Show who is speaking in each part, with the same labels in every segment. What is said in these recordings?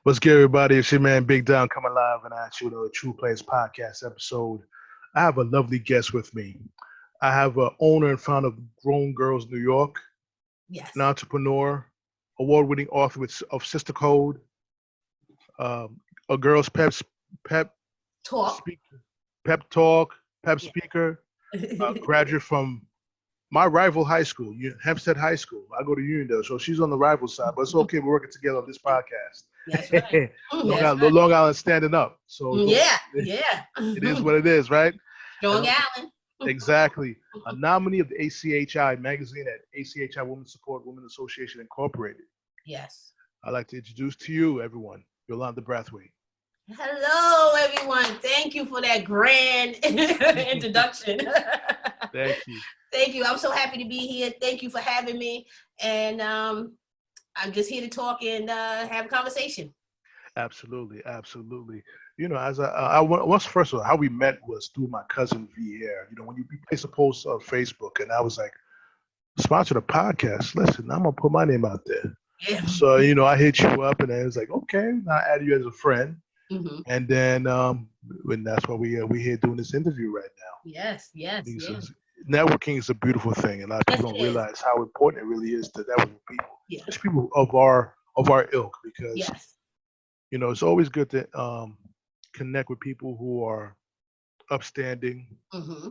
Speaker 1: What's good, everybody? It's your man Big Down coming live and at you with a TruPlayaz Podcast episode. I have a lovely guest with me. I have an owner and founder of Grown Girls New York,
Speaker 2: Yes.
Speaker 1: an entrepreneur, award-winning author of Sister Code, a girl's pep
Speaker 2: Talk.
Speaker 1: speaker, pep talk, pep
Speaker 2: Yeah.
Speaker 1: speaker, graduate from my rival high school, Hempstead High School. I go to Uniondale, so she's on the rival side, but it's okay. We're working together on this podcast.
Speaker 2: That's right.
Speaker 1: Long Island standing up. So
Speaker 2: Yeah.
Speaker 1: it is what it is, right?
Speaker 2: Strong Island.
Speaker 1: Exactly. A nominee of the ACHI magazine at ACHI Women Support Women Association Incorporated.
Speaker 2: Yes.
Speaker 1: I'd like to introduce to you, everyone, Yolanda Brathwaite.
Speaker 2: Hello, everyone. Thank you for that grand introduction.
Speaker 1: Thank you.
Speaker 2: Thank you. I'm so happy to be here. Thank you for having me. And I'm just here to talk and have a conversation.
Speaker 1: Absolutely. You know, as first of all, how we met was through my cousin Vier. You know, when you place a post on Facebook, and I was like, sponsor the podcast. Listen, I'm gonna put my name out there.
Speaker 2: Yeah.
Speaker 1: So I hit you up, and I was like, okay, I add you as a friend.
Speaker 2: Mm-hmm.
Speaker 1: And then when that's why we here doing this interview right now.
Speaker 2: Yes.
Speaker 1: Networking is a beautiful thing, and a lot of people don't realize how important it really is to network with people,
Speaker 2: Yeah.
Speaker 1: especially people of our ilk, because
Speaker 2: Yes.
Speaker 1: it's always good to connect with people who are upstanding,
Speaker 2: Mm-hmm.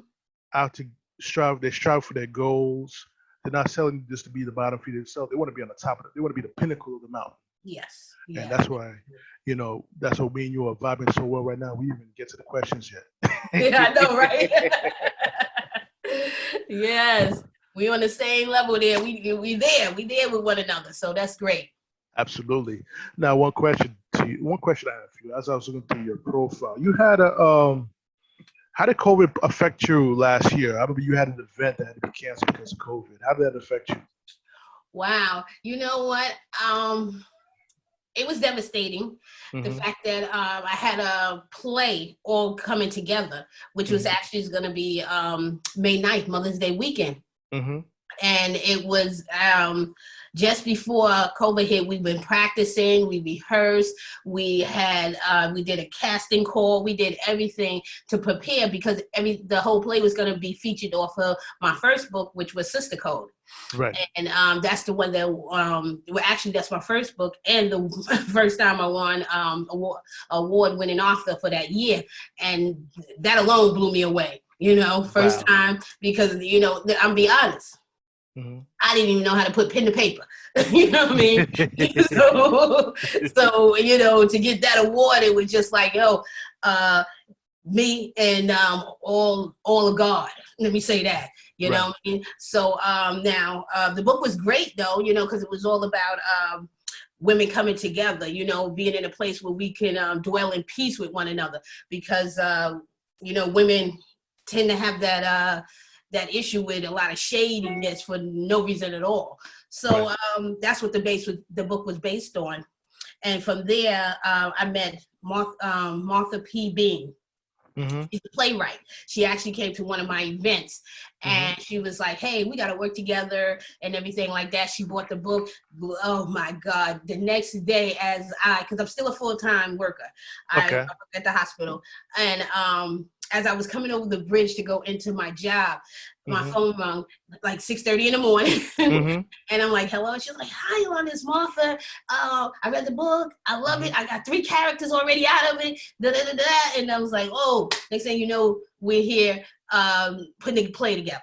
Speaker 1: out to strive. They strive for their goals. They're not selling just to be the bottom feeder themselves. They want to be on the top of it. They want to be the pinnacle of the mountain.
Speaker 2: Yes.
Speaker 1: And that's why, that's what me and you are vibing so well right now. We even get to the questions yet.
Speaker 2: Yeah, I know, right? Yes. We on the same level there. We there with one another. So that's great.
Speaker 1: Absolutely. Now, one question I have for you. As I was looking through your profile, you had how did COVID affect you last year? I remember you had an event that had to be canceled because of COVID. How did that affect you?
Speaker 2: Wow. You know what? It was devastating.
Speaker 1: Mm-hmm.
Speaker 2: The fact that I had a play all coming together, which was actually going to be May 9th, Mother's Day weekend.
Speaker 1: Mm-hmm.
Speaker 2: And it was just before COVID hit. We've been practicing, we rehearsed, we did a casting call, we did everything to prepare because the whole play was going to be featured off of my first book, which was Sister Code.
Speaker 1: Right.
Speaker 2: And that's the one that that's my first book and the first time I won award-winning author for that year, and that alone blew me away. First time, because I'm be honest.
Speaker 1: Mm-hmm.
Speaker 2: I didn't even know how to put pen to paper. You know what I mean? so to get that award, it was just like, me and all of God. Let me say that. You know what I mean? So now the book was great though, because it was all about women coming together, being in a place where we can dwell in peace with one another, because women tend to have that issue with a lot of shadiness for no reason at all. So that's what the book was based on. And from there, I met Martha P. Bean. Mm-hmm. She's a playwright. She actually came to one of my events, and she was like, hey, we got to work together and everything like that. She bought the book. Oh my God. The next day, because I'm still a full-time worker, I work at the hospital. And as I was coming over the bridge to go into my job, my phone rang like 6:30 in the morning. And I'm like, hello. And she's like, hi, Yolanda, it's Martha. I read the book. I love it. I got 3 characters already out of it. And I was like, oh, next thing you know, we're here putting the play together.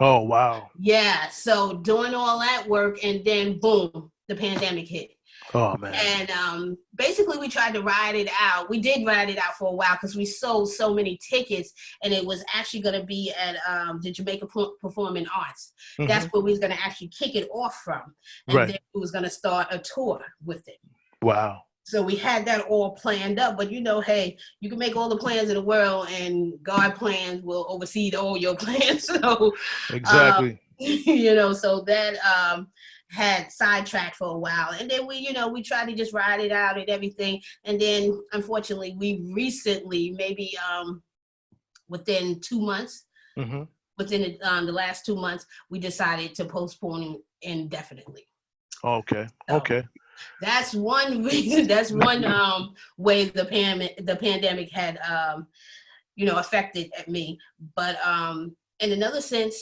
Speaker 1: Oh, wow.
Speaker 2: Yeah. So doing all that work, and then boom, the pandemic hit.
Speaker 1: Oh, man.
Speaker 2: And basically we tried to ride it out. We did ride it out for a while because we sold so many tickets, and it was actually going to be at the Jamaica Performing Arts. That's where we was going to actually kick it off from. And then we was going to start a tour with it.
Speaker 1: Wow. So
Speaker 2: we had that all planned up. But, hey, you can make all the plans in the world, and God plans will oversee all your plans. So
Speaker 1: exactly.
Speaker 2: So that had sidetracked for a while, and then we tried to just ride it out and everything, and then unfortunately we recently, maybe within 2 months, within the last 2 months, we decided to postpone indefinitely.
Speaker 1: Okay.
Speaker 2: That's one reason. That's one way the pandemic had affected me. But in another sense,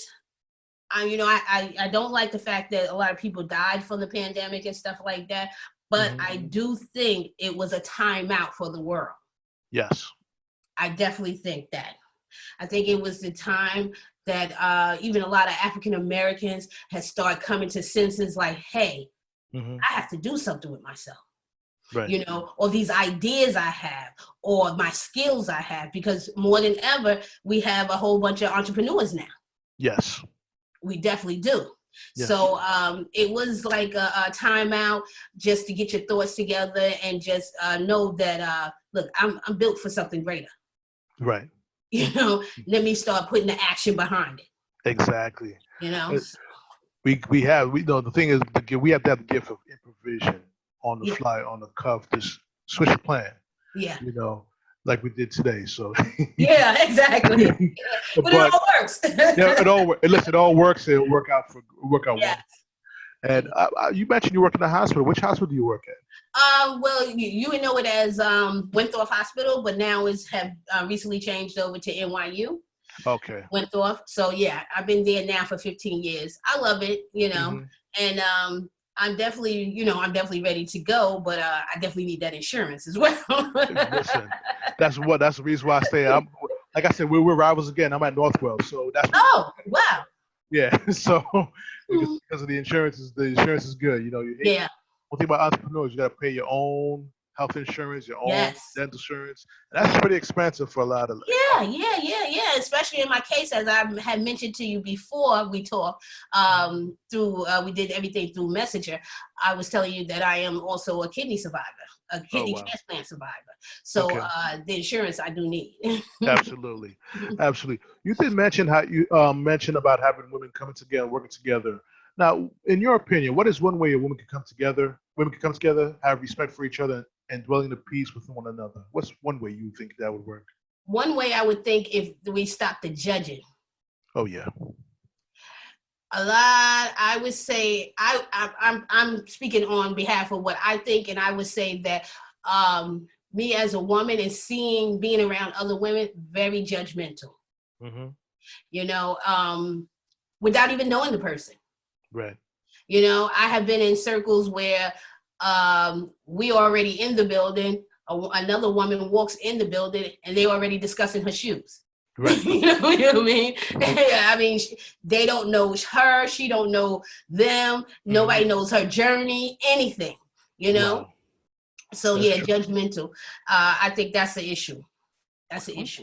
Speaker 2: I don't like the fact that a lot of people died from the pandemic and stuff like that. But I do think it was a timeout for the world.
Speaker 1: Yes. I
Speaker 2: definitely think that. I think it was the time that even a lot of African Americans had started coming to senses like, hey, I have to do something with myself. Right. Or these ideas I have, or my skills I have, because more than ever, we have a whole bunch of entrepreneurs now.
Speaker 1: Yes.
Speaker 2: We definitely do. Yes. So it was like a timeout just to get your thoughts together and just know that, look, I'm built for something greater.
Speaker 1: Right.
Speaker 2: Let me start putting the action behind it.
Speaker 1: Exactly.
Speaker 2: We
Speaker 1: know the thing is, we have to have the gift of improvisation on the fly, on the cuff, just switch a plan.
Speaker 2: Yeah.
Speaker 1: Like we did today. So.
Speaker 2: Yeah, exactly. But it all works.
Speaker 1: Yeah, it all works. Listen, it all works. It'll work out
Speaker 2: yes.
Speaker 1: well. And you mentioned you work in the hospital. Which hospital do you work at?
Speaker 2: Well, you would know it as Winthrop Hospital, but now have recently changed over to NYU.
Speaker 1: Okay.
Speaker 2: Winthrop. So yeah, I've been there now for 15 years. I love it, and I'm definitely ready to go, but I definitely need that insurance as well.
Speaker 1: Listen, that's the reason why I stay. Like I said, we're rivals again. I'm at Northwell, so that's.
Speaker 2: Oh wow.
Speaker 1: Yeah, so because of the insurance is good.
Speaker 2: Yeah.
Speaker 1: One thing about entrepreneurs, you got to pay your own health insurance, your own dental insurance. And that's pretty expensive for a lot of.
Speaker 2: Yeah. Especially in my case, as I had mentioned to you before we talked, we did everything through Messenger. I was telling you that I am also a kidney survivor, a kidney transplant survivor. So the insurance I do need.
Speaker 1: Absolutely. You did mention how you mentioned about having women coming together, working together. Now, in your opinion, what is one way a woman can come together? Women can come together, have respect for each other, and dwelling in peace with one another. What's one way you think that would work?
Speaker 2: One way I would think, if we stop the judging.
Speaker 1: Oh yeah.
Speaker 2: A lot. I would say I'm speaking on behalf of what I think, and I would say that me as a woman and being around other women, very judgmental. Without even knowing the person.
Speaker 1: Right.
Speaker 2: I have been in circles where we already in the building. Another woman walks in the building and they already discussing her shoes. Right. You know what I mean? I mean, they don't know her. She don't know them. Nobody knows her journey, anything, Wow. So that's true. Judgmental. I think that's the issue. That's the issue.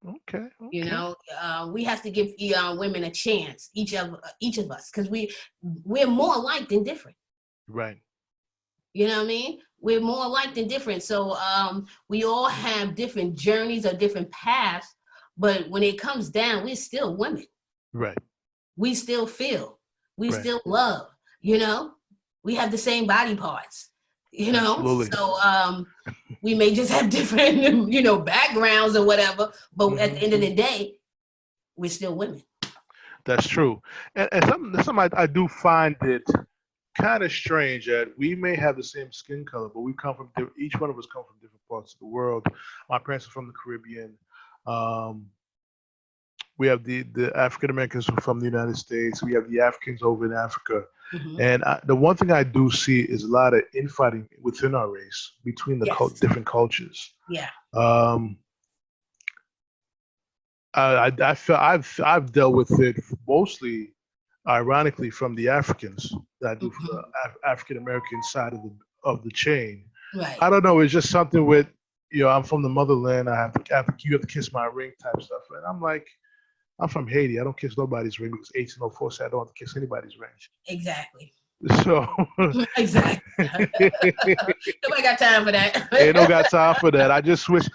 Speaker 1: Okay.
Speaker 2: We have to give women a chance, each of us, because we're more alike than different.
Speaker 1: Right.
Speaker 2: You know what I mean? We're more alike than different. So we all have different journeys or different paths, but when it comes down, we're still women.
Speaker 1: Right. We
Speaker 2: still feel. We still love. We have the same body parts.
Speaker 1: Absolutely.
Speaker 2: So we may just have different, backgrounds or whatever, but at the end of the day, we're still women.
Speaker 1: That's true. And something I do find it kind of strange that we may have the same skin color, but each one of us come from different parts of the world. My parents are from the Caribbean. We have the African Americans from the United States. We have the Africans over in Africa. And the one thing I do see is a lot of infighting within our race between the different cultures.
Speaker 2: Yeah.
Speaker 1: I feel I've dealt with it mostly, ironically, from the Africans that I do for the African American side of the chain.
Speaker 2: Right.
Speaker 1: I don't know. It's just something with I'm from the motherland. You have to kiss my ring type stuff, and I'm like, I'm from Haiti. I don't kiss nobody's ring because 1804 said I don't have to kiss anybody's ring.
Speaker 2: Exactly.
Speaker 1: So
Speaker 2: exactly. Nobody got time for that.
Speaker 1: Ain't no got time for that. I just wish,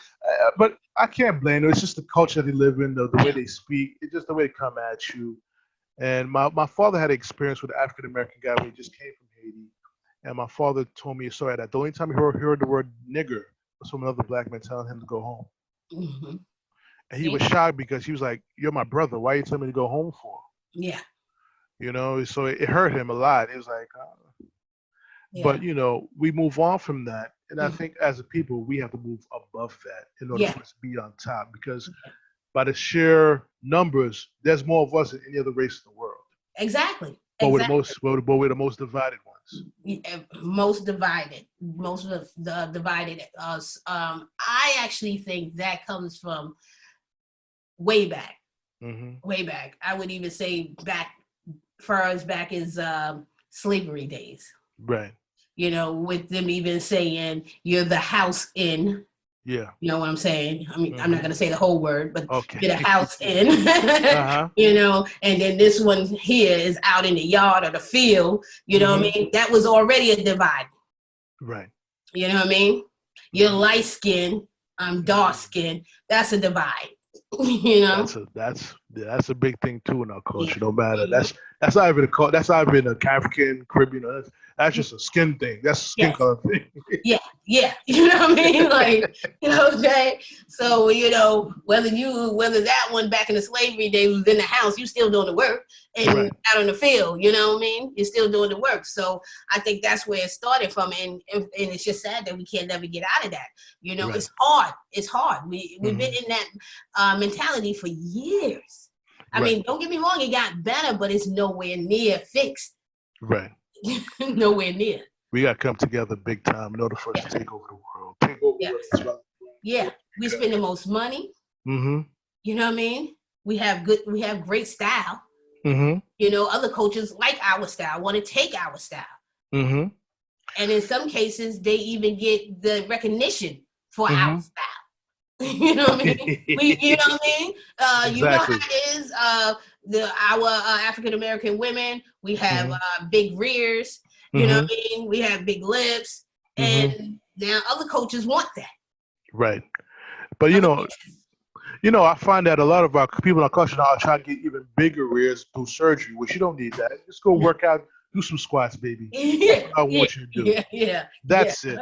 Speaker 1: but I can't blame them. It's just the culture they live in, the way they speak. It's just the way they come at you. And my father had an experience with an African American guy when he just came from Haiti. And my father told me a story that the only time he heard the word nigger was from another black man telling him to go home. And he was shocked because he was like, "You're my brother. Why are you telling me to go home for?"
Speaker 2: Yeah.
Speaker 1: So it hurt him a lot. It was like, But we move on from that, and I
Speaker 2: Mhm.
Speaker 1: think as a people we have to move above that in order
Speaker 2: Yeah,
Speaker 1: for us to be on top. Because by the sheer numbers, there's more of us than any other race in the world.
Speaker 2: exactly,
Speaker 1: But we're
Speaker 2: exactly.
Speaker 1: but we're the most divided ones.
Speaker 2: Most divided, most of the divided us. I actually think that comes from way back, way back. I would even say back, far as back as slavery days.
Speaker 1: Right.
Speaker 2: With them even saying you're the house in.
Speaker 1: Yeah.
Speaker 2: You know what I'm saying? I mean, I'm not going to say the whole word, but
Speaker 1: Okay.
Speaker 2: get a house in, and then this one here is out in the yard or the field. You know what I mean? That was already a divide.
Speaker 1: Right.
Speaker 2: You know what I mean? You're light skinned, I'm dark skinned. That's a divide.
Speaker 1: That's a big thing too in our culture. No matter that's not even that's not even a African, Caribbean. That's just a skin thing. That's a skin color thing.
Speaker 2: Yeah. You know what I mean? Like, okay. So, whether that one back in the slavery days was in the house, you still doing the work, and out in the field, you know what I mean? You're still doing the work. So I think that's where it started from, and it's just sad that we can't never get out of that. It's hard. It's hard. We've been in that mentality for years. I mean, don't get me wrong, it got better, but it's nowhere near fixed.
Speaker 1: Right.
Speaker 2: Nowhere near.
Speaker 1: We got to come together big time in order for us to take over the world. Take over the world.
Speaker 2: Yeah. We spend the most money.
Speaker 1: Mm-hmm.
Speaker 2: You know what I mean? We have great style.
Speaker 1: Mm-hmm.
Speaker 2: Other cultures like our style, want to take our style.
Speaker 1: Mm-hmm.
Speaker 2: And in some cases, they even get the recognition for our style. You know what I mean? You know what I mean?
Speaker 1: Exactly.
Speaker 2: You know how it is. Our African American women, we have big rears. You know what I mean? We have big lips, and now other cultures want that.
Speaker 1: Right. But I find that a lot of our people in our culture now are trying to get even bigger rears through surgery, which you don't need that. Just go work out, do some squats, baby. That's what I want you to do.
Speaker 2: Yeah.
Speaker 1: That's it.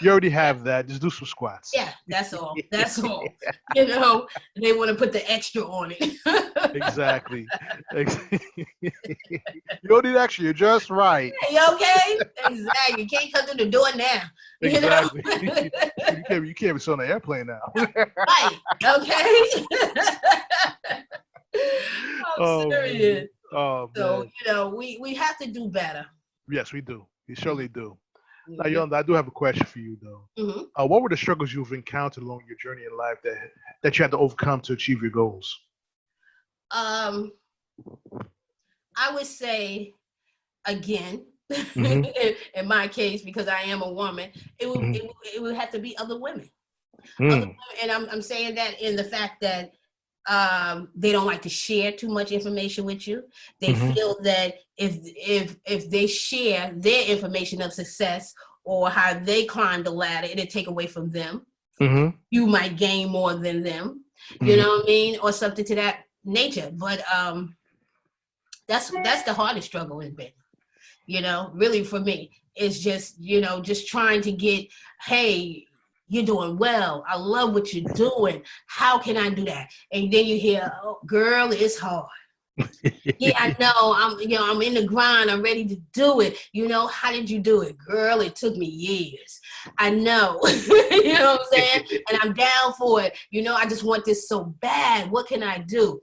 Speaker 1: You already have that. Just do some squats.
Speaker 2: Yeah, that's all. That's all. They want to put the extra on it.
Speaker 1: Exactly. You don't need extra. You're just right.
Speaker 2: You okay? Exactly. You can't come through the door now.
Speaker 1: Exactly. You can't be on the airplane now.
Speaker 2: Right. Okay. I'm serious.
Speaker 1: Oh,
Speaker 2: so, we have to do better.
Speaker 1: Yes, we do. We surely do. Now, Yolanda, I do have a question for you, though. What were the struggles you've encountered along your journey in life that you had to overcome to achieve your goals?
Speaker 2: I would say, again, in my case, because I am a woman, it would have to be other women. And I'm saying that in the fact that they don't like to share too much information with you. They feel that if they share their information of success or how they climbed the ladder, it'll take away from them. You might gain more than them. You know what I mean? Or something to that nature. But that's the hardest struggle in been. Really for me. It's just, just trying to get, hey, you're doing well. I love what you're doing. How can I do that? And then you hear, oh, girl, it's hard. Yeah, I know. I'm in the grind. I'm ready to do it. How did you do it? Girl, it took me years. I know. You know what I'm saying? And I'm down for it. I just want this so bad. What can I do?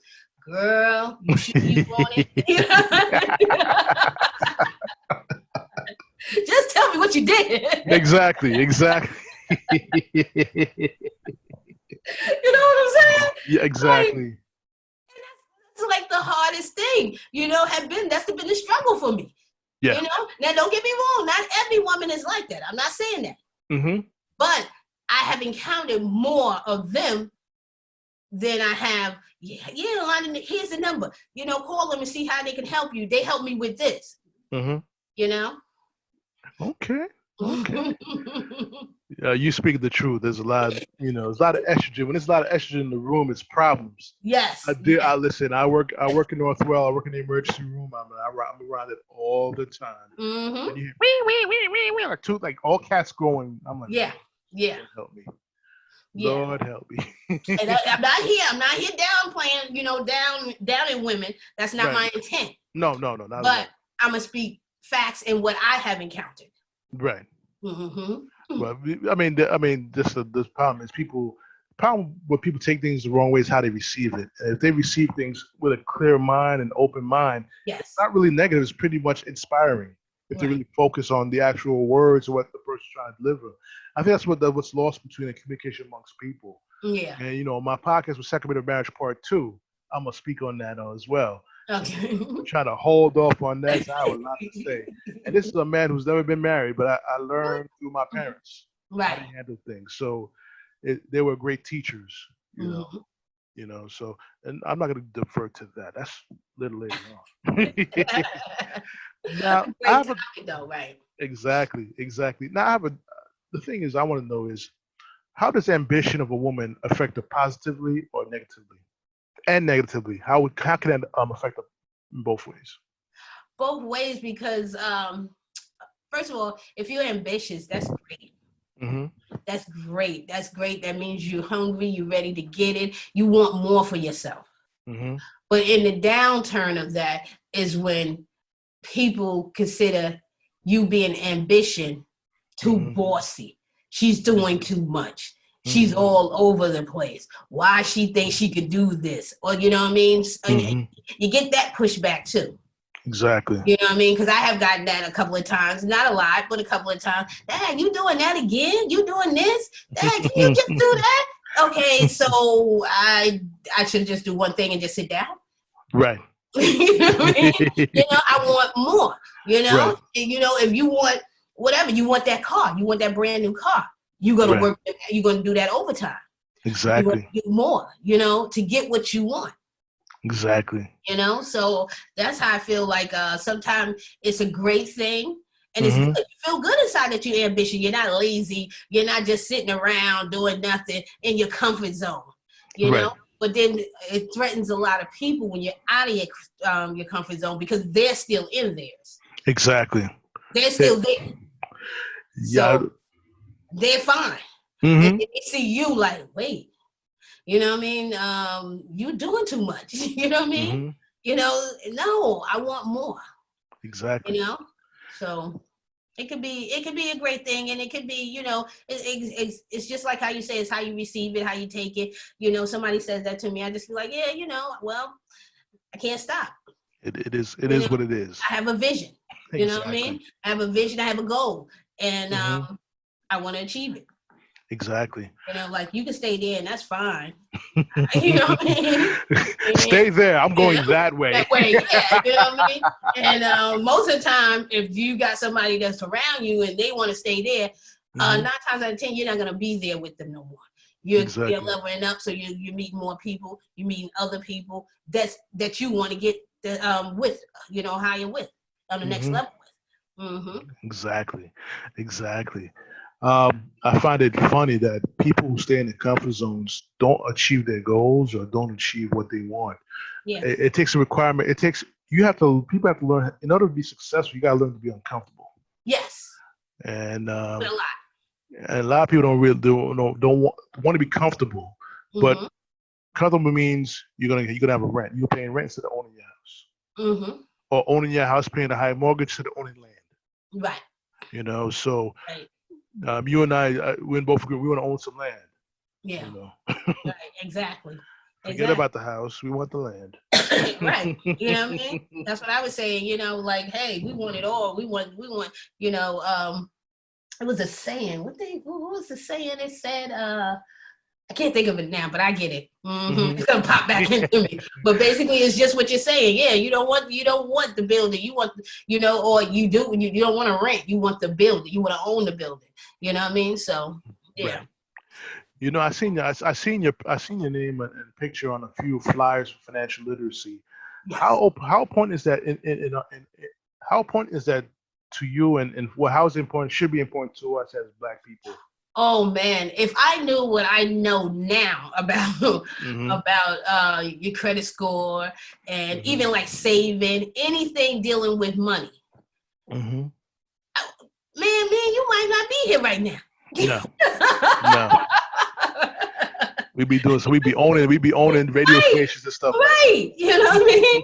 Speaker 2: Girl, you should keep on it. Just tell me what you did.
Speaker 1: Exactly.
Speaker 2: You know what I'm saying?
Speaker 1: Yeah, exactly.
Speaker 2: It's like the hardest thing, that's been the struggle for me.
Speaker 1: Yeah.
Speaker 2: Now don't get me wrong, not every woman is like that. I'm not saying that. But I have encountered more of them than I have. Yolanda, here's the number. Call them and see how they can help you. They help me with this.
Speaker 1: Okay. You speak the truth. There's a lot of, there's a lot of estrogen. When there's a lot of estrogen in the room, it's problems.
Speaker 2: Yes.
Speaker 1: I listen. I work in Northwell. I work in the emergency room. I'm around it all the time. And you hear, like all cats going. I'm like,
Speaker 2: yeah.
Speaker 1: Lord help me. Lord help me.
Speaker 2: And I'm not here downplaying, down in women. That's not my intent.
Speaker 1: No, not
Speaker 2: but I'm gonna speak facts and what I have encountered.
Speaker 1: Right.
Speaker 2: Mm-hmm.
Speaker 1: Well, this problem is people. Problem when people take things the wrong way is how they receive it. And if they receive things with a clear mind and open mind,
Speaker 2: yes,
Speaker 1: it's not really negative. It's pretty much inspiring if they really focus on the actual words or what the person's trying to deliver. I think that's what's lost between the communication amongst people.
Speaker 2: Yeah.
Speaker 1: And my podcast was Second Bit of Marriage Part 2. I'm gonna speak on that as well.
Speaker 2: Okay.
Speaker 1: I'm trying to hold off on that. So I have a lot to say. And this is a man who's never been married, but I learned through my parents how to handle things. So they were great teachers, you know. So, and I'm not going to defer to that. That's a little later on. Now, I have exactly. Now, the thing is, I want to know is, how does ambition of a woman affect her positively or negatively? And negatively, how can that affect her in both ways?
Speaker 2: Both ways, because first of all, if you're ambitious, that's great.
Speaker 1: Mm-hmm.
Speaker 2: That's great. That means you're hungry, you're ready to get it. You want more for yourself.
Speaker 1: Mm-hmm.
Speaker 2: But in the downturn of that is when people consider you being ambition too bossy. She's doing too much. She's all over the place. Why she thinks she could do this? Or you know what I mean? You get that pushback too.
Speaker 1: Exactly.
Speaker 2: You know what I mean? Because I have gotten that a couple of times. Not a lot, but a couple of times. Dad, you doing that again? You doing this? Dad, can you just do that? Okay, so I should just do one thing and just sit down.
Speaker 1: Right.
Speaker 2: You know what I mean? I want more. Right. If you want whatever, you want that car, you want that brand new car, you're gonna work. You're gonna do that overtime.
Speaker 1: Exactly.
Speaker 2: You do more. To get what you want.
Speaker 1: Exactly.
Speaker 2: So that's how I feel like sometimes it's a great thing. And it's good. You feel good inside that you're ambitious. You're not lazy. You're not just sitting around doing nothing in your comfort zone, you know? But then it threatens a lot of people when you're out of your comfort zone because they're still in theirs.
Speaker 1: Exactly.
Speaker 2: They're still there.
Speaker 1: Yeah.
Speaker 2: So they're fine. And they see you like, wait. You know what I mean? You're doing too much. You know what I mean? No, I want more.
Speaker 1: Exactly.
Speaker 2: So it could be a great thing, and it could be, it's just like how you say, it's how you receive it, how you take it. Somebody says that to me, I just be like, yeah, well, I can't stop.
Speaker 1: It is what it is.
Speaker 2: I have a vision. You know what I mean? I have a vision. I have a goal, and I want to achieve it.
Speaker 1: Exactly.
Speaker 2: Like you can stay there and that's fine. You know what I mean?
Speaker 1: Stay there. I'm going that way.
Speaker 2: That way, yeah. You know what I mean? And most of the time, if you got somebody that's around you and they want to stay there, 9 times out of 10, you're not going to be there with them no more. You're leveling up, so you meet more people. You meet other people that you want to get with, higher with, on the next level with.
Speaker 1: Exactly. I find it funny that people who stay in the comfort zones don't achieve their goals or don't achieve what they want.
Speaker 2: Yeah.
Speaker 1: It takes a requirement. People have to learn, in order to be successful, you got to learn to be uncomfortable.
Speaker 2: Yes.
Speaker 1: And
Speaker 2: a lot.
Speaker 1: And a lot of people don't really don't want to be comfortable, but comfortable means you're gonna have a rent. You're paying rent instead of owning your house, or owning your house, paying a high mortgage instead of owning land.
Speaker 2: Right.
Speaker 1: So you and I, we both agree we want to own some land.
Speaker 2: Yeah. Right. Exactly.
Speaker 1: Forget about the house. We want the land.
Speaker 2: Right. You know what I mean? That's what I was saying. Like, hey, we want it all. We want. It was a saying. What was the saying? It said, I can't think of it now, but I get it. It's gonna pop back into me. But basically, it's just what you're saying. Yeah, you don't want the building. You want, or you do. You don't want to rent. You want the building. You want to own the building. You know what I mean? So yeah.
Speaker 1: Right. I seen your name and picture on a few flyers for financial literacy. Yes. How important is that how important is that to you, and how is it important? Should be important to us as Black people.
Speaker 2: Oh man, if I knew what I know now about your credit score and even like saving, anything dealing with money, man, you might not be here right now.
Speaker 1: No. We'd be owning radio stations and stuff.
Speaker 2: Right. You know what I mean?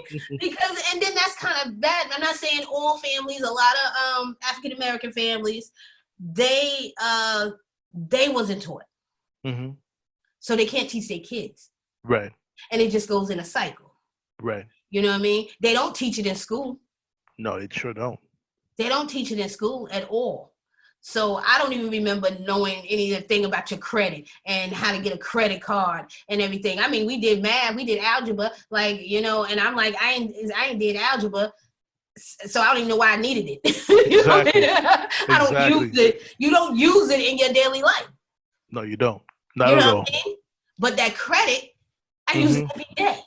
Speaker 2: And then that's kind of bad. And not saying all families, a lot of African American families, they wasn't taught.
Speaker 1: Mm-hmm.
Speaker 2: So they can't teach their kids.
Speaker 1: Right.
Speaker 2: And it just goes in a cycle.
Speaker 1: Right.
Speaker 2: You know what I mean? They don't teach it in school.
Speaker 1: No, they sure don't.
Speaker 2: They don't teach it in school at all. So I don't even remember knowing anything about your credit and how to get a credit card and everything. I mean, we did math, we did algebra, like, you know, and I'm like, I ain't did algebra, so I don't even know why I needed it. You know what I mean? I don't use it. You don't use it in your daily life.
Speaker 1: No, you don't. Not at all.
Speaker 2: I mean? But that credit, I use it every day.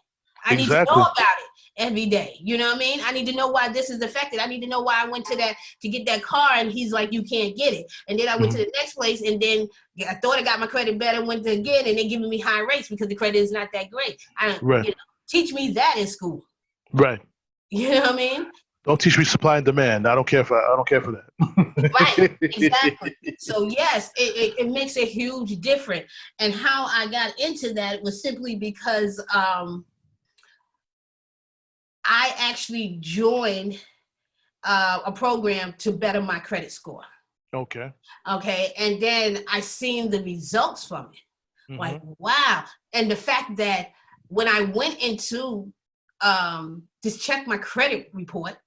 Speaker 2: I need to know about it every day. You know what I mean? I need to know why this is affected. I need to know why I went to get that car and he's like, you can't get it. And then I went to the next place and then I thought I got my credit better, went to again, and they're giving me high rates because the credit is not that great. You know, teach me that in school.
Speaker 1: Right.
Speaker 2: You know what I mean?
Speaker 1: Don't teach me supply and demand. I don't care for that.
Speaker 2: Right, exactly. So yes, it makes a huge difference. And how I got into that was simply because I actually joined a program to better my credit score. Okay. And then I seen the results from it. Like, wow. And the fact that when I went into just check my credit report,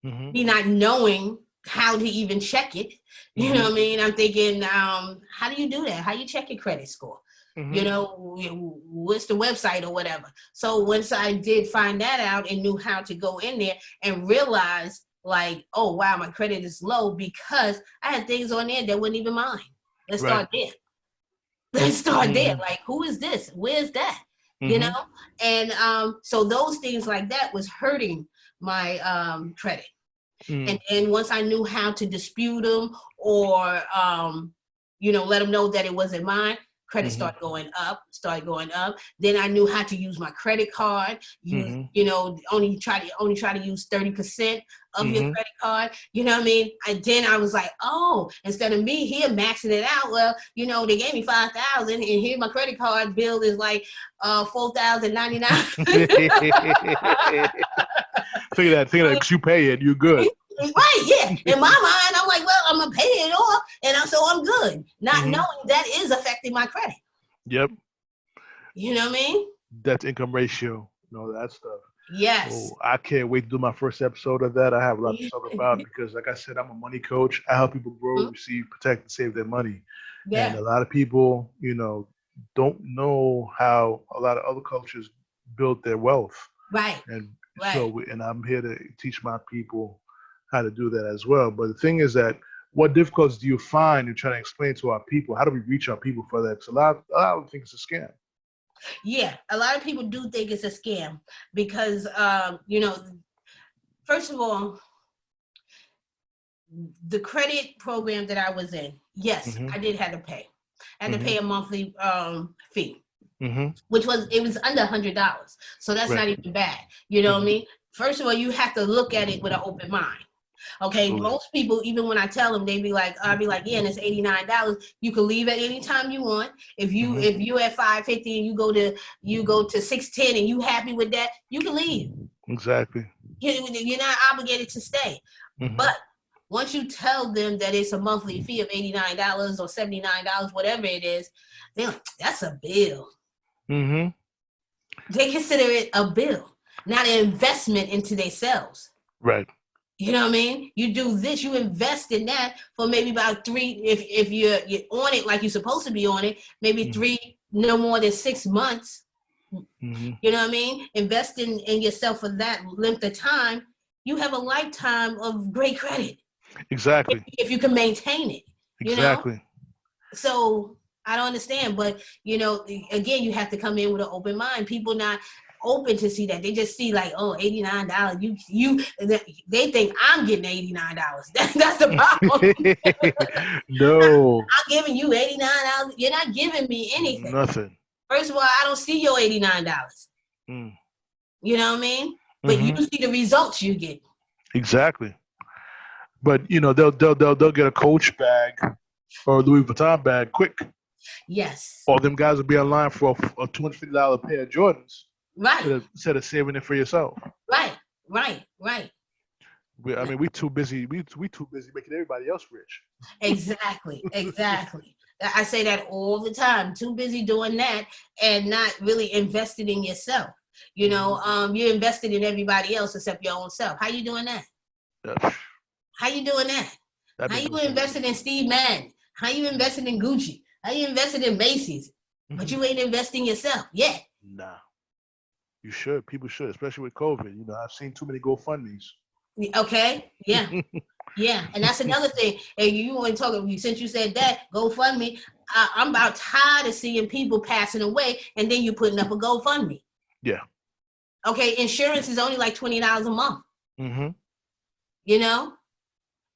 Speaker 2: me not knowing how to even check it, you know what I mean? I'm thinking, how do you do that? How you check your credit score? You know, what's the website or whatever. So once I did find that out and knew how to go in there and realized like, oh, wow, my credit is low because I had things on there that weren't even mine. Let's start there. Let's start there. Like, who is this? Where's that? You know? And so those things like that was hurting my credit. And then once I knew how to dispute them or, you know, let them know that it wasn't mine, credit started going up. Then I knew how to use my credit card. You know, only try to use 30% of your credit card. You know what I mean? And then I was like, oh, instead of me here maxing it out, well, you know, they gave me $5,000, and here my credit card bill is like $4,099.
Speaker 1: Figure that, because you pay it, you're good.
Speaker 2: Right, yeah. In my mind, I'm like, well, I'm gonna pay it off, and so I'm good. Not knowing that is affecting my credit.
Speaker 1: Yep.
Speaker 2: You know what I mean?
Speaker 1: Debt to income ratio, all that stuff.
Speaker 2: Yes.
Speaker 1: So I can't wait to do my first episode of that. I have a lot to talk about because, like I said, I'm a money coach. I help people grow, receive, protect, and save their money. Yeah. And a lot of people, you know, don't know how a lot of other cultures build their wealth.
Speaker 2: Right.
Speaker 1: And so, and I'm here to teach my people how to do that as well. But the thing is that what difficulties do you find in trying to explain to our people? How do we reach our people for that? Because a lot of them think it's a scam.
Speaker 2: Yeah, a lot of people do think it's a scam because, you know, first of all, the credit program that I was in, yes, I did have to pay. I had to pay a monthly fee, which was under $100. So that's not even bad. You know what I mean? First of all, you have to look at it with an open mind. Okay, most people, even when I tell them, I'll be like, yeah, and it's $89. You can leave at any time you want. If you at $550 and you go to $610 and you happy with that, you can leave.
Speaker 1: Exactly.
Speaker 2: You're not obligated to stay. But once you tell them that it's a monthly fee of $89 or $79, whatever it is, they're like, that's a bill. They consider it a bill, not an investment into themselves.
Speaker 1: Right.
Speaker 2: You know what I mean? You do this, you invest in that for maybe about if you're on it like you're supposed to be on it, maybe 3, no more than 6 months. You know what I mean? Invest in yourself for that length of time, you have a lifetime of great credit.
Speaker 1: Exactly.
Speaker 2: If you can maintain it.
Speaker 1: Exactly.
Speaker 2: You know? So I don't understand, but you know, again, you have to come in with an open mind. People not open to see that. They just see like, oh, $89. They think I'm getting $89. That's the problem.
Speaker 1: No.
Speaker 2: I'm giving you $89. You're not giving me anything.
Speaker 1: Nothing.
Speaker 2: First of all, I don't see your $89. You know what I mean? But you see the results you get.
Speaker 1: Exactly. But you know, they'll get a Coach bag or a Louis Vuitton bag quick.
Speaker 2: Yes.
Speaker 1: Or them guys will be online for a $250 pair of Jordans.
Speaker 2: Right.
Speaker 1: Instead of saving it for yourself.
Speaker 2: Right.
Speaker 1: I mean, we too busy. We too busy making everybody else rich.
Speaker 2: Exactly. I say that all the time. Too busy doing that and not really invested in yourself. You know, you're invested in everybody else except your own self. How you doing that? How you doing that? How you invested in Steve Madden? How you invested in Gucci? How you invested in Macy's? But you ain't investing yourself yet.
Speaker 1: Nah. You should. People should, especially with COVID. You know, I've seen too many GoFundMes.
Speaker 2: Okay. Yeah. Yeah. And that's another thing. And you want to talk, since you said that, GoFundMe, I'm about tired of seeing people passing away and then you putting up a GoFundMe.
Speaker 1: Yeah.
Speaker 2: Okay. Insurance is only like $20 a month. You know?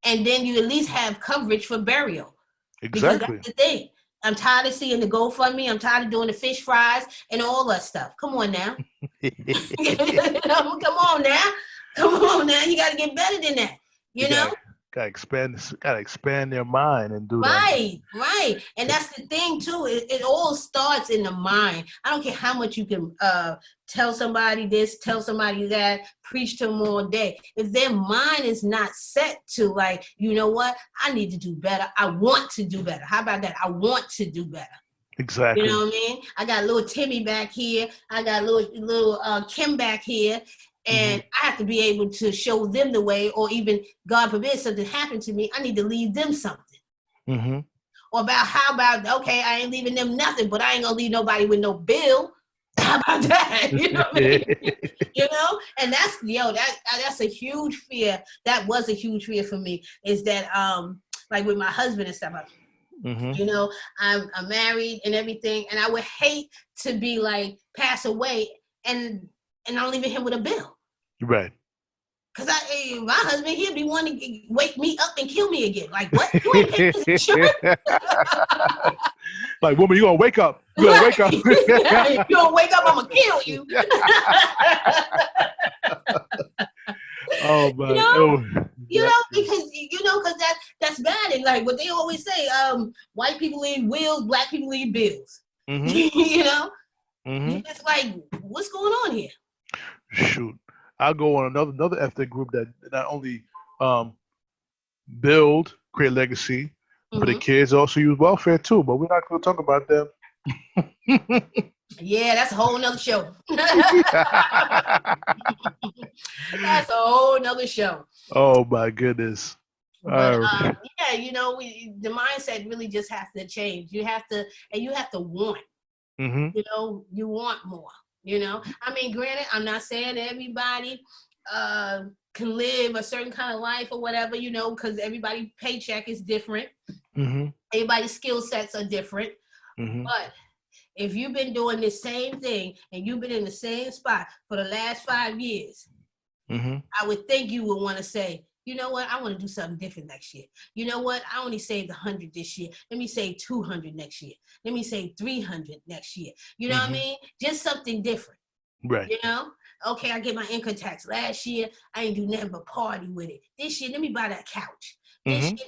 Speaker 2: And then you at least have coverage for burial.
Speaker 1: Exactly.
Speaker 2: Because that's the thing. I'm tired of seeing the GoFundMe. I'm tired of doing the fish fries and all that stuff. Come on now. Come on now. You got to get better than that. You know?
Speaker 1: Gotta expand their mind and do that.
Speaker 2: Right. And that's the thing too. It all starts in the mind. I don't care how much you can tell somebody this, tell somebody that, preach to them all day. If their mind is not set to like, you know what, I need to do better. I want to do better. How about that? I want to do better.
Speaker 1: Exactly.
Speaker 2: You know what I mean? I got little Timmy back here. I got little Kim back here. And I have to be able to show them the way, or even, God forbid, something happened to me, I need to leave them something. Or how about, okay, I ain't leaving them nothing, but I ain't going to leave nobody with no bill. How about that? You know what I mean? You know? And that's a huge fear. That was a huge fear for me, is that, like with my husband and stuff, you know, I'm married and everything, and I would hate to be like, pass away and I'm leaving him with a bill.
Speaker 1: Right.
Speaker 2: Because my husband, he'll be wanting to wake me up and kill me again. Like, what? You ain't paying this insurance?
Speaker 1: Like, woman, you gonna wake up. You gonna wake up.
Speaker 2: You gonna wake up, I'm gonna kill you.
Speaker 1: Oh, man.
Speaker 2: You know, because that's bad. And like what they always say, white people leave wills, black people leave bills. You know? It's like, what's going on here?
Speaker 1: Shoot, I'll go on another ethnic group that not only create legacy, but the kids also use welfare too. But we're not going to talk about them.
Speaker 2: Yeah, that's a whole nother show. That's a whole nother show.
Speaker 1: Oh my goodness.
Speaker 2: But yeah, you know, the mindset really just has to change. You have to want. You know, you want more. You know, I mean, granted, I'm not saying everybody can live a certain kind of life or whatever, you know, because everybody's paycheck is different. Everybody's skill sets are different. But if you've been doing the same thing and you've been in the same spot for the last 5 years, I would think you would want to say, you know what, I want to do something different next year. You know what, I only saved 100 this year. Let me save 200 next year. Let me save 300 next year. You know what I mean? Just something different. Right. You know? Okay, I get my income tax. Last year, I ain't do nothing but party with it. This year, let me buy that couch. This year,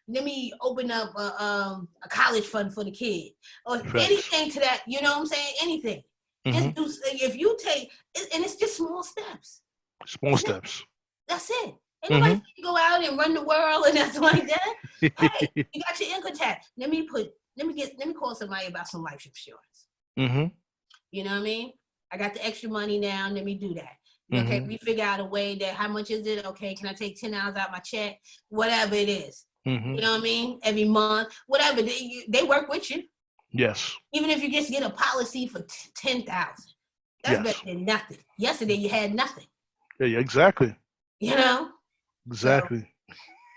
Speaker 2: let me open up a college fund for the kid. Or anything to that, you know what I'm saying? Anything. Just do, if you take, and it's just small steps. Small steps. That's it. Ain't nobody need to go out and run the world and nothing like that. Hey, you got your income tax. Let me call somebody about some life insurance. You know what I mean? I got the extra money now. Let me do that. Okay, we figure out a way that how much is it? Okay, can I take $10 out my check? Whatever it is. You know what I mean? Every month, whatever. They work with you. Yes. Even if you just get a policy for $10,000, that's better than nothing. Yesterday you had nothing.
Speaker 1: Yeah, exactly.
Speaker 2: You know?
Speaker 1: Exactly.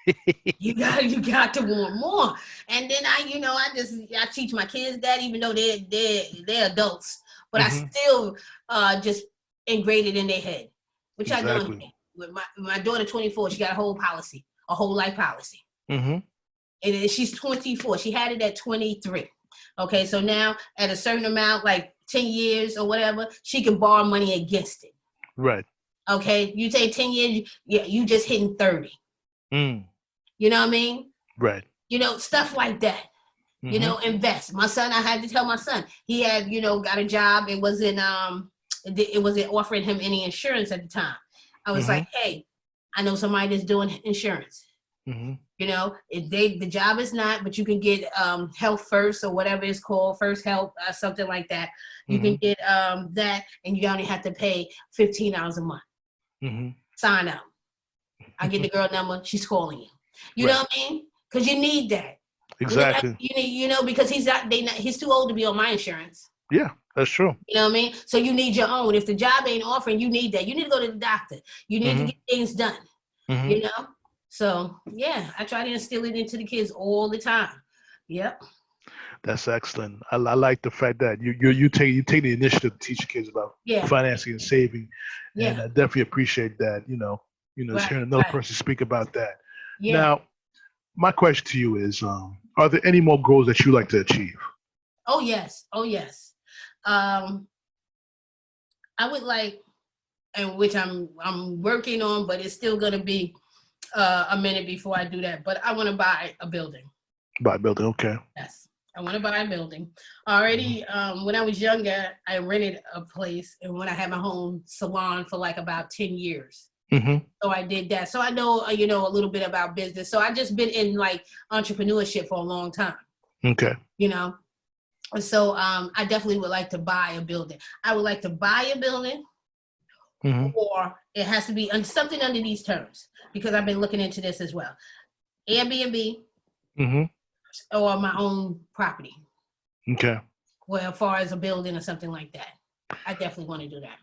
Speaker 2: So, you got to want more. And then I teach my kids that, even though they're adults, but I still just ingrained it in their head, which I don't. With my daughter, 24, she got a whole life policy. And she's 24. She had it at 23. Okay, so now at a certain amount, like 10 years or whatever, she can borrow money against it. Right. Okay, you take 10 years, you just hitting 30. You know what I mean? Right. You know, stuff like that. You know, invest. My son, I had to tell my son, he had, got a job. It wasn't offering him any insurance at the time. I was like, hey, I know somebody that's doing insurance.
Speaker 1: Mm-hmm.
Speaker 2: You know, if the job is not, but you can get health first or whatever it's called, first help, something like that. You can get that, and you only have to pay $15 a month.
Speaker 1: Mm-hmm.
Speaker 2: Sign up. I get the girl number. She's calling you. You
Speaker 1: Right.
Speaker 2: know what I mean? Because you need that.
Speaker 1: Exactly.
Speaker 2: You need, you know, because he's too old to be on my insurance.
Speaker 1: Yeah, that's true.
Speaker 2: You know what I mean? So you need your own. If the job ain't offering, you need that. You need to go to the doctor. You need to get things done.
Speaker 1: Mm-hmm.
Speaker 2: You know? So yeah, I try to instill it into the kids all the time. Yep.
Speaker 1: That's excellent. I like the fact that you take the initiative to teach kids about financing and saving, and I definitely appreciate that. Just hearing another person speak about that.
Speaker 2: Yeah.
Speaker 1: Now, my question to you is: are there any more goals that you like to achieve?
Speaker 2: Oh yes. I would like, and which I'm working on, but it's still gonna be a minute before I do that. But I want to buy a building.
Speaker 1: Buy a building, okay.
Speaker 2: Yes, I want to buy a building. Already, when I was younger, I rented a place, and when I had my home salon for like about 10 years.
Speaker 1: Mm-hmm.
Speaker 2: So I did that. So I know, a little bit about business. So I just been in like entrepreneurship for a long time.
Speaker 1: Okay.
Speaker 2: So I definitely would like to buy a building. I would like to buy a building, or it has to be something under these terms, because I've been looking into this as well. Airbnb, or my own property.
Speaker 1: Okay.
Speaker 2: Well, as far as a building or something like that, I definitely want to do that.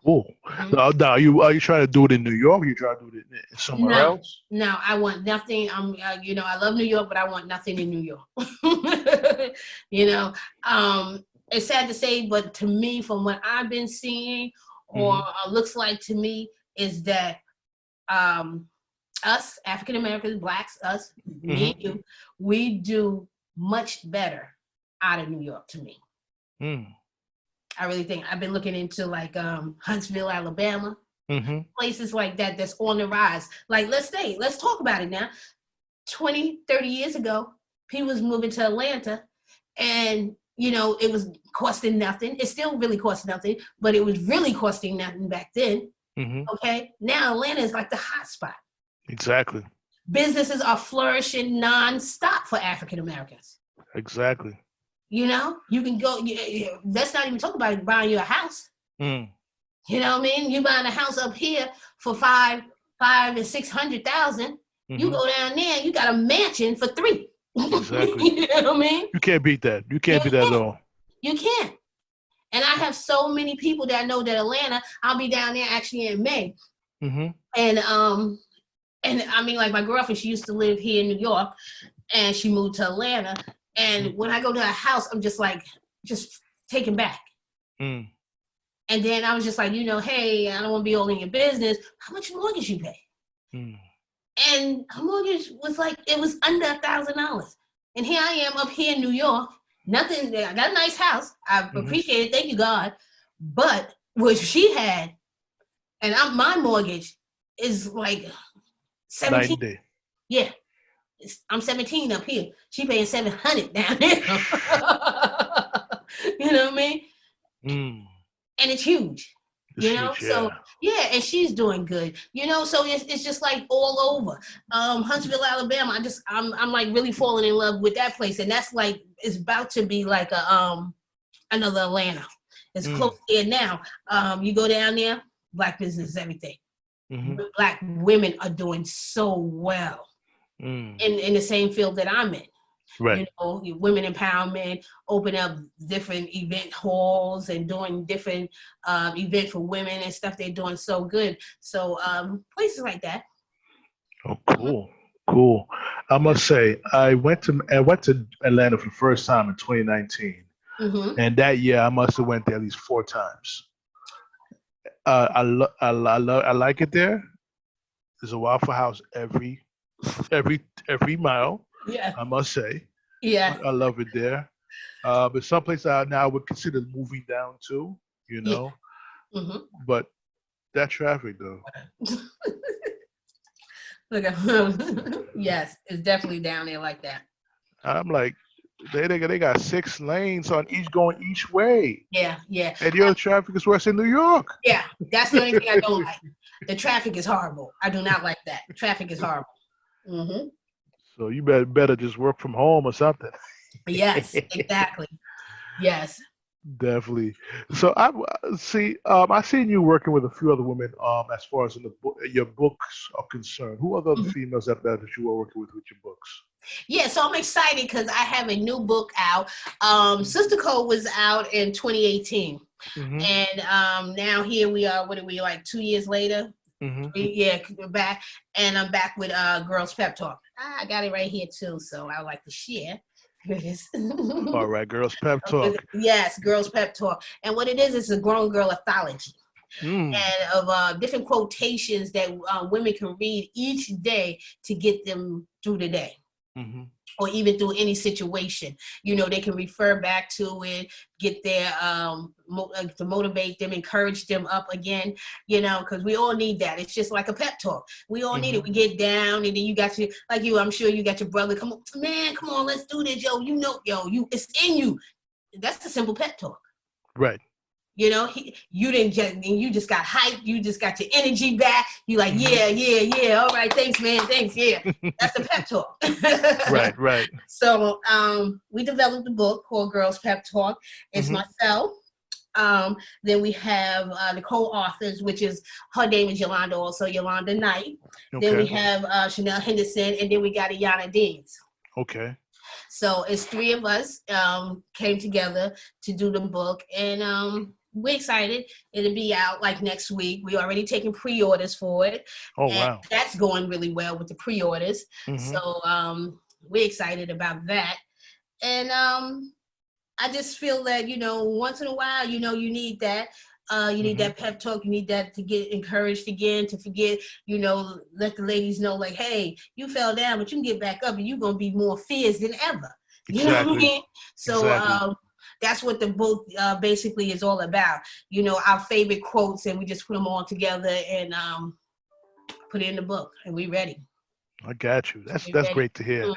Speaker 1: Cool. Now, are you trying to do it in New York? Or you trying to do it somewhere else?
Speaker 2: No, I want nothing. I love New York, but I want nothing in New York. It's sad to say, but to me, from what I've been seeing, or looks like to me, is that us African Americans, blacks, us, me and you, we do much better out of New York. To me. I really think I've been looking into like Huntsville, Alabama, places like that that's on the rise. Like, let's talk about it now. 20, 30 years ago, people was moving to Atlanta, and it was costing nothing. It still really costs nothing, but it was really costing nothing back then. Okay, now Atlanta is like the hot spot.
Speaker 1: Exactly.
Speaker 2: Businesses are flourishing nonstop for African Americans.
Speaker 1: Exactly.
Speaker 2: You can go. Let's not even talk about buying you a house. You know what I mean? You buying a house up here for $500,000 and $600,000. You go down there, you got a mansion for $3.
Speaker 1: Exactly.
Speaker 2: You know what I mean?
Speaker 1: You can't beat that. You can't beat that at all.
Speaker 2: You can't. And I have so many people that know that Atlanta. I'll be down there actually in May. And I mean, like my girlfriend, she used to live here in New York, and she moved to Atlanta. And when I go to her house, I'm just taken back. And then I was just like, hey, I don't want to be all in your business. How much mortgage you pay? And her mortgage was like, it was under $1,000. And here I am up here in New York. Nothing. I got a nice house. I appreciate it. Thank you, God. But what she had, and my mortgage is like 17.
Speaker 1: 90.
Speaker 2: Yeah. I'm 17 up here. She paying $700 down there. You know what I mean? And it's huge. So yeah, and she's doing good. So it's just like all over. Huntsville, Alabama. I'm like really falling in love with that place, and that's like it's about to be like another Atlanta. It's close there now. You go down there, black business, everything. Black women are doing so well. In the same field that I'm in.
Speaker 1: Right.
Speaker 2: Women empowerment, open up different event halls and doing different events for women and stuff. They're doing so good. So places like that.
Speaker 1: Oh, cool. I must say, I went to Atlanta for the first time in 2019, and that year I must have went there at least 4 times. I like it there. There's a Waffle House every mile.
Speaker 2: Yeah,
Speaker 1: I must say.
Speaker 2: Yeah,
Speaker 1: I love it there. But some places I now would consider moving down to,
Speaker 2: Yeah.
Speaker 1: But that traffic though.
Speaker 2: Look, yes, it's definitely down there like that.
Speaker 1: I'm like, They got 6 lanes on each going each way.
Speaker 2: Yeah, yeah.
Speaker 1: And the traffic is worse in New York.
Speaker 2: Yeah, that's the only thing I don't like. The traffic is horrible. I do not like that. The traffic is horrible. Mm-hmm.
Speaker 1: So you better just work from home or something.
Speaker 2: Yes, exactly. Yes.
Speaker 1: Definitely. So I see. I seen you working with a few other women. As far as in the your books are concerned, who are the other females that you were working with your books?
Speaker 2: Yeah, so I'm excited because I have a new book out. Sister Code was out in 2018, and now here we are. What are we, like 2 years later? Yeah, we're back, and I'm back with Girls Pep Talk. I got it right here too, so I would like to share.
Speaker 1: All right, Girls Pep Talk.
Speaker 2: Yes, Girls Pep Talk, and what it is a grown girl anthology. And of different quotations that women can read each day to get them through the day. Or even through any situation, you know, they can refer back to it, get their to motivate them, encourage them up again, you know, because we all need that. It's just like a pep talk. We all need it. We get down, and then you got your, like you, I'm sure you got your brother. Come on, man, come on, let's do this, yo. You know, yo, it's in you. That's the simple pep talk.
Speaker 1: Right.
Speaker 2: You know, you just got hyped. You just got your energy back. You like, yeah. All right, thanks, man. Thanks, yeah. That's the pep talk.
Speaker 1: Right.
Speaker 2: So we developed a book called Girls Pep Talk. It's myself. Then we have the co-authors, which is, her name is Yolanda, also Yolanda Knight. Okay. Then we have Chanel Henderson, and then we got Ayana Deans.
Speaker 1: Okay.
Speaker 2: So it's 3 of us came together to do the book, and we're excited. It'll be out like next week. We're already taking pre-orders for it.
Speaker 1: Oh, wow.
Speaker 2: That's going really well with the pre-orders. So we're excited about that. And I just feel that, you know, once in a while, you know, you need that. You need that pep talk. You need that to get encouraged again, to forget, you know, let the ladies know, like, hey, you fell down, but you can get back up and you're going to be more fierce than ever. You know what I mean? So that's what the book basically is all about. You know, our favorite quotes, and we just put them all together and put it in the book, and we're ready.
Speaker 1: I got you. That's great to hear.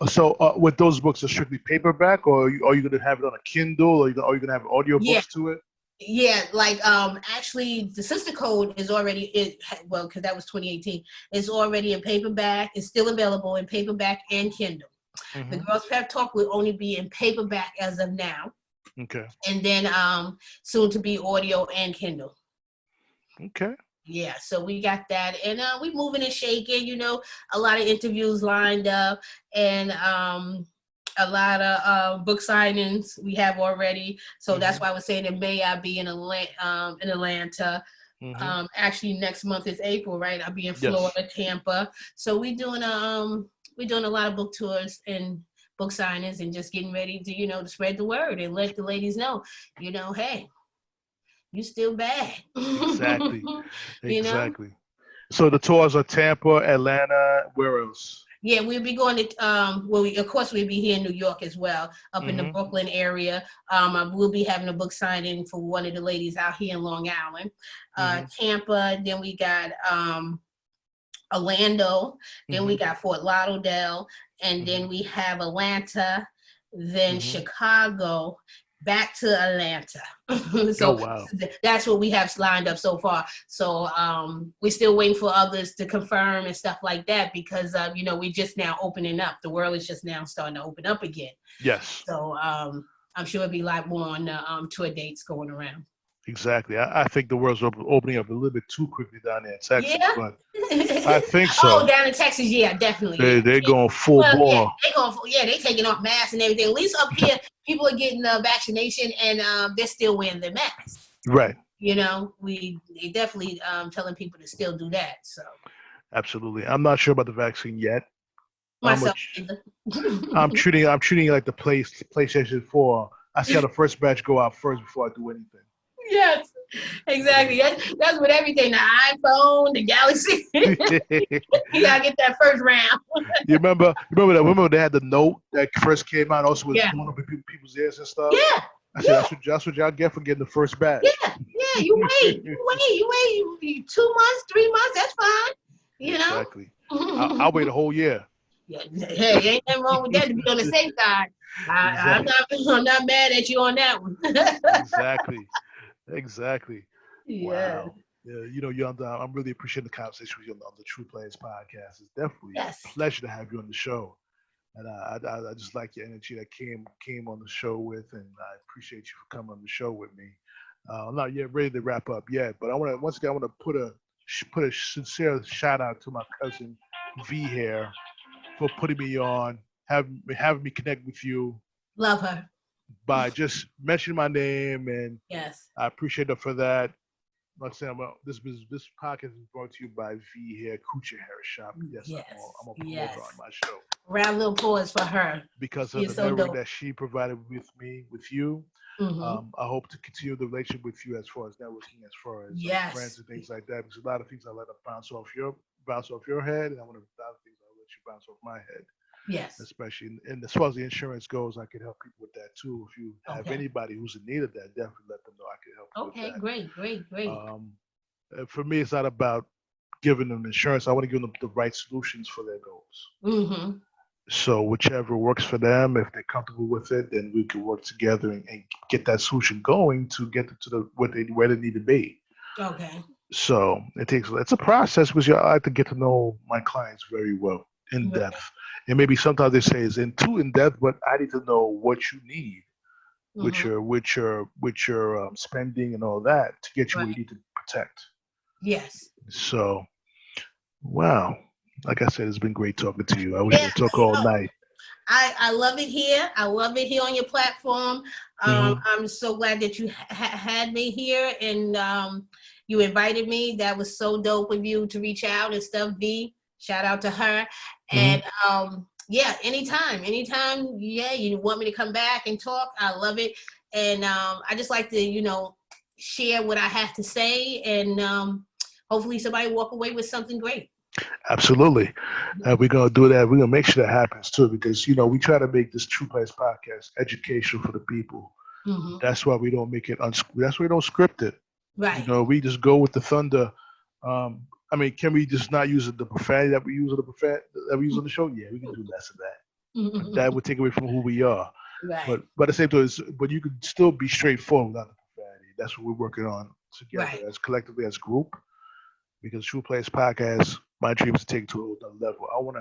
Speaker 1: So with those books, are strictly paperback, or are you going to have it on a Kindle, or are you going to have audio books to it?
Speaker 2: Yeah, like actually the Sister Code is already because that was 2018. It's already in paperback. It's still available in paperback and Kindle. The Girls Pep Talk will only be in paperback as of now. Okay. And then soon to be audio and Kindle. Okay. Yeah, so we got that, and we moving and shaking. You know, a lot of interviews lined up, and a lot of book signings we have already. So that's why I was saying in May I'll be in Atlanta. Actually, next month is April, right? I'll be in Florida, Tampa. So we're doing a lot of book tours and book signings, and just getting ready to, you know, to spread the word and let the ladies know, you know, hey, you still bad.
Speaker 1: Exactly.
Speaker 2: Exactly.
Speaker 1: Know? So the tours are Tampa, Atlanta, where else?
Speaker 2: Yeah, we'll be going to, of course, we'll be here in New York as well, up in the Brooklyn area. We'll be having a book signing for one of the ladies out here in Long Island. Tampa, then we got Orlando, then we got Fort Lauderdale, and then we have Atlanta, then Chicago, back to Atlanta. So that's what we have lined up so far. So we're still waiting for others to confirm and stuff like that, because you know, we're just now opening up. The world is just now starting to open up again. Yes. So I'm sure it'll be a lot more on tour dates going around.
Speaker 1: Exactly. I think the world's opening up a little bit too quickly down there in Texas, but I think so.
Speaker 2: Oh, down in Texas, yeah, definitely.
Speaker 1: They're going full bore.
Speaker 2: They're taking off masks and everything. At least up here, people are getting the vaccination, and they're still wearing their masks. Right. You know, they definitely telling people to still do that. So.
Speaker 1: Absolutely. I'm not sure about the vaccine yet.
Speaker 2: Myself
Speaker 1: I'm treating it like the PlayStation 4. I see how the first batch go out first before I do anything. Yes,
Speaker 2: exactly. That's with everything. The iPhone, the Galaxy. You gotta get that first round.
Speaker 1: You remember that? Remember they had the Note that first came out, also with going up in people's ears and stuff. Yeah. I said that's what y'all get for getting the first batch.
Speaker 2: Yeah. You wait. You 2 months, 3 months. That's fine. You know.
Speaker 1: Exactly. I'll wait a whole year.
Speaker 2: Yeah, hey, ain't nothing wrong with that to be on the safe side. I'm not mad at you on that one.
Speaker 1: Exactly. Exactly.
Speaker 2: Yeah.
Speaker 1: Wow. Yeah, Yolanda, I'm really appreciating the conversation with you on the TruPlayaz Podcast. It's definitely
Speaker 2: Yes.
Speaker 1: a pleasure to have you on the show. And I just like your energy that came on the show with, and I appreciate you for coming on the show with me. I'm not yet ready to wrap up yet, but I want to put a sincere shout out to my cousin V here for putting me on, having me connect with you
Speaker 2: Love her.
Speaker 1: by just mentioning my name, and
Speaker 2: Yes.
Speaker 1: I appreciate her for that. Like I said, this podcast is brought to you by V Hair Coochie Hair Shop. Yes,
Speaker 2: Yes.
Speaker 1: I'm a promoter
Speaker 2: Yes.
Speaker 1: on my show
Speaker 2: Round of applause for her.
Speaker 1: because
Speaker 2: She
Speaker 1: of
Speaker 2: is
Speaker 1: the
Speaker 2: so
Speaker 1: network
Speaker 2: dope.
Speaker 1: that she provided with you.
Speaker 2: Mm-hmm.
Speaker 1: I hope to continue the relationship with you as far as networking, as far as
Speaker 2: Yes.
Speaker 1: friends and things like that. Because a lot of things I let bounce off your head, and a lot of things I'll let you bounce off my head.
Speaker 2: Yes.
Speaker 1: Especially, and as far as the insurance goes, I can help people with that too. If you have
Speaker 2: Okay.
Speaker 1: anybody who's in need of that, definitely let them know I can help you with
Speaker 2: Okay.
Speaker 1: that.
Speaker 2: Great.
Speaker 1: For me, it's not about giving them insurance. I want to give them the right solutions for their goals.
Speaker 2: Mm-hmm.
Speaker 1: So whichever works for them, if they're comfortable with it, then we can work together and get that solution going to get them to where they need to be.
Speaker 2: Okay.
Speaker 1: So it's a process because I like to get to know my clients very well, in
Speaker 2: Right.
Speaker 1: depth. And maybe sometimes they say it's too in depth, but I need to know what you need with
Speaker 2: Mm-hmm.
Speaker 1: your spending and all that to get you where you
Speaker 2: Right.
Speaker 1: need to protect.
Speaker 2: Yes.
Speaker 1: So wow, like I said, it's been great talking to you. I wish we could talk all night.
Speaker 2: I love it here. I love it here on your platform.
Speaker 1: Mhm.
Speaker 2: I'm so glad that you had me here and you invited me. That was so dope of you to reach out and stuff. V, shout out to her.
Speaker 1: Mhm.
Speaker 2: And yeah, anytime. Yeah, you want me to come back and talk? I love it. And I just like to, share what I have to say, and hopefully somebody walk away with something great.
Speaker 1: Absolutely. We're going to do that. We're going to make sure that happens too, because, we try to make this TruPlayaz Podcast educational for the people.
Speaker 2: Mm-hmm.
Speaker 1: That's why we don't make it, that's why we don't script it.
Speaker 2: Right.
Speaker 1: We just go with the thunder. Can we just not use the profanity that we use on the show? Yeah, we can do less of that. But that would take away from who we are.
Speaker 2: Right.
Speaker 1: But at the same time, but you can still be straightforward without the profanity. That's what we're working on together
Speaker 2: Right.
Speaker 1: as collectively as a group. Because TruPlayaz Podcast, my dream is to take it to another level. I want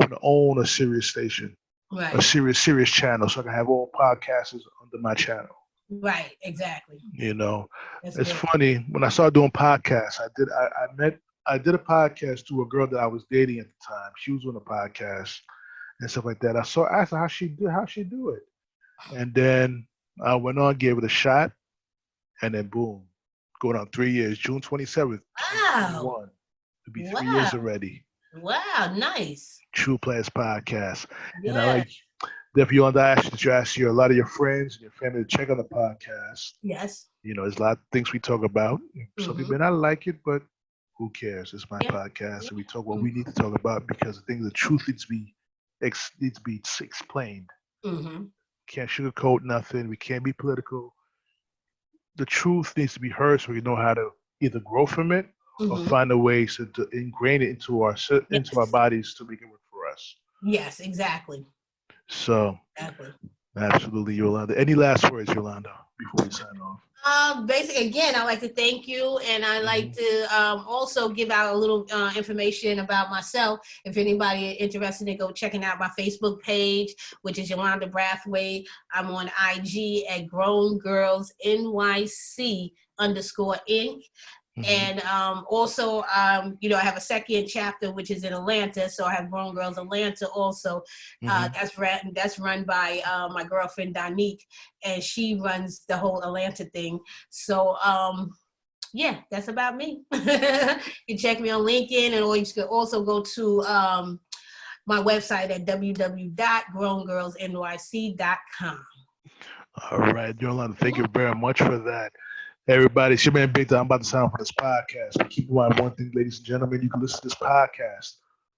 Speaker 1: to own a serious station, a
Speaker 2: Right.
Speaker 1: serious channel, so I can have all podcasters under my channel.
Speaker 2: Right. Exactly.
Speaker 1: It's
Speaker 2: good.
Speaker 1: funny when I started doing podcasts. I did a podcast to a girl that I was dating at the time. She was on a podcast and stuff like that. I asked her how she do it, and then I went on, gave it a shot, and then boom, going on 3 years. June 27th, 2021.
Speaker 2: Wow.
Speaker 1: It'll be 3 years already.
Speaker 2: Wow, nice.
Speaker 1: TruPlayaz Podcast.
Speaker 2: Yeah.
Speaker 1: And I like, if you want to ask a lot of your friends and your family to check out the podcast.
Speaker 2: Yes.
Speaker 1: There's a lot of things we talk about. Some people may not like it, but who cares? It's my podcast, and we talk what we need to talk about because the truth needs to be explained.
Speaker 2: Mm-hmm.
Speaker 1: Can't sugarcoat nothing. We can't be political. The truth needs to be heard so we know how to either grow from it or find a way to ingrain it into our bodies to make it work for us.
Speaker 2: Yes, exactly.
Speaker 1: So, absolutely, Yolanda. Any last words, Yolanda, before we sign off?
Speaker 2: Basically, again, I'd like to thank you, and I like to also give out a little information about myself. If anybody is interested in go checking out my Facebook page, which is Yolanda Brathwaite. I'm on IG at Grown Girls NYC _Inc. And also, I have a second chapter, which is in Atlanta. So I have Grown Girls Atlanta also. That's run by my girlfriend, Donique, and she runs the whole Atlanta thing. So, yeah, that's about me. You can check me on LinkedIn, and or you can also go to my website at www.growngirlsnyc.com.
Speaker 1: All right, Yolanda, thank you very much for that. Everybody, it's your man Big Time. I'm about to sign off for this podcast. But keep in mind one thing, ladies and gentlemen, you can listen to this podcast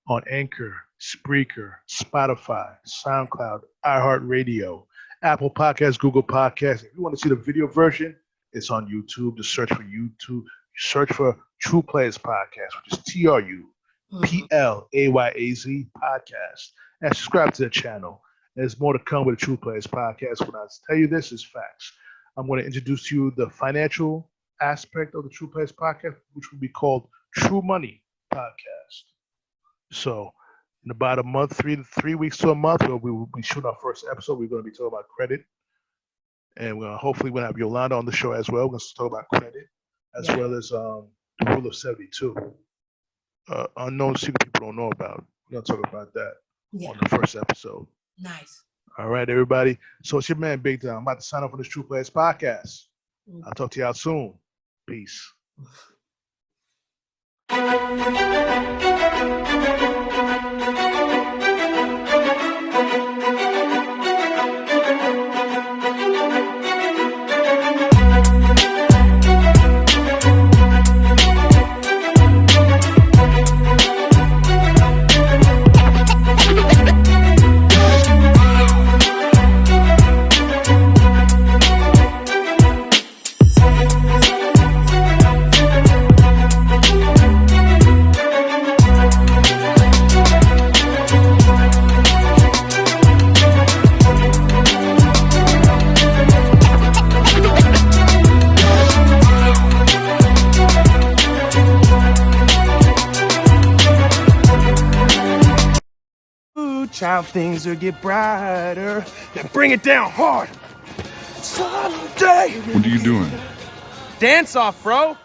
Speaker 1: on Anchor, Spreaker, Spotify, Soundcloud, iHeart Radio, Apple Podcasts, Google Podcasts. If you want to see the video version, it's on YouTube. Just search for YouTube. Search for TruPlayaz Podcast, which is PLAYAZ Podcast. And subscribe to the channel. There's more to come with the TruPlayaz Podcast. When I tell you this is facts. I'm going to introduce you the financial aspect of the TruPlayaz Podcast, which will be called True Money Podcast. So in about a month, 3 weeks to a month, we will be shooting our first episode. We're going to be talking about credit. And hopefully we'll have Yolanda on the show as well. We're going to talk about credit as well as the Rule of 72. Unknown secret people don't know about. We're going to talk about that on the first episode.
Speaker 2: Nice.
Speaker 1: All right, everybody. So it's your man, Big Don. I'm about to sign off on this TruPlayaz Podcast. I'll talk to y'all soon. Peace.
Speaker 3: Child, things will get brighter. Then bring it down hard. Someday.
Speaker 4: What are you doing?
Speaker 3: Dance off, bro.